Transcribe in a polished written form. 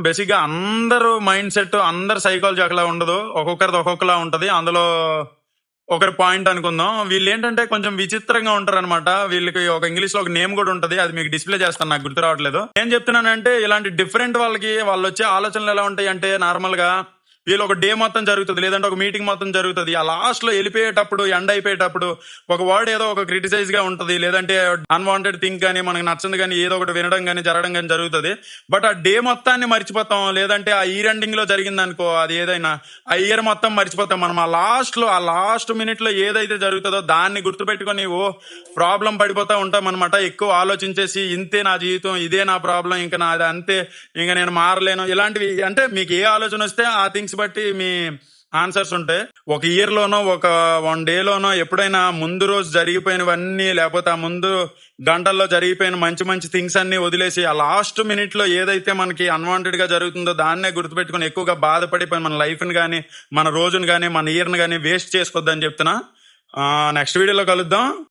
Basic గా అందరూ mind set, అందరు సైకాలజీ ఒకలా ఉండదు, ఒక్కొక్కరిది ఒక్కొక్కలా ఉంటది. అందులో ఒకరి పాయింట్ అనుకుందాం. వీళ్ళు ఏంటంటే కొంచెం విచిత్రంగా ఉంటారు అనమాట. వీళ్ళకి ఒక ఇంగ్లీష్ లో ఒక నేమ్ కూడా ఉంటది, అది మీకు డిస్ప్లే చేస్తాను, నాకు గుర్తు రావట్లేదు. ఏం చెప్తున్నానంటే ఇలాంటి డిఫరెంట్ వాళ్ళకి వాళ్ళు వచ్చే ఆలోచనలు ఎలా ఉంటాయి అంటే, నార్మల్ గా వీళ్ళు ఒక డే మొత్తం జరుగుతుంది, లేదంటే ఒక మీటింగ్ మొత్తం జరుగుతుంది, ఆ లాస్ట్ లో వెళ్ళిపోయేటప్పుడు, ఎండ్ అయిపోయేటప్పుడు ఒక వర్డ్ ఏదో ఒక క్రిటిసైజ్ గా ఉంటది, లేదంటే అన్వాంటెడ్ థింగ్ కానీ మనకు నచ్చంది కానీ ఏదో ఒకటి వినడం కానీ జరగడం కానీ జరుగుతుంది. బట్ ఆ డే మొత్తాన్ని మర్చిపోతాం, లేదంటే ఆ ఇయర్ ఎండింగ్ లో జరిగింది అనుకో, అది ఏదైనా ఆ ఇయర్ మొత్తం మర్చిపోతాం మనం. ఆ లాస్ట్ మినిట్ లో ఏదైతే జరుగుతుందో దాన్ని గుర్తుపెట్టుకొని ప్రాబ్లం పడిపోతా ఉంటాం అనమాట. ఎక్కువ ఆలోచించేసి ఇంతే నా జీవితం, ఇదే నా ప్రాబ్లం, ఇంకా నాది అంతే, ఇంకా నేను మారలేను, ఇలాంటివి. అంటే మీకు ఏ ఆలోచన వస్తే ఆ థింగ్స్ బట్టి మీ ఆన్సర్స్ ఉంటాయి. ఒక ఇయర్ లోనో ఒక 1 డే లోనో ఎప్పుడైనా ముందు రోజు జరిగిపోయినవన్నీ, లేకపోతే ఆ ముందు గంటల్లో జరిగిపోయిన మంచి మంచి థింగ్స్ అన్ని వదిలేసి ఆ లాస్ట్ మినిట్ లో ఏదైతే మనకి అన్వాంటెడ్ గా జరుగుతుందో దాన్నే గుర్తుపెట్టుకుని ఎక్కువగా బాధపడిపోయి మన లైఫ్ ని కానీ, మన రోజును కానీ, మన ఇయర్ ని కానీ వేస్ట్ చేసుకోవద్దని చెప్తున్నా. నెక్స్ట్ వీడియోలో కలుద్దాం.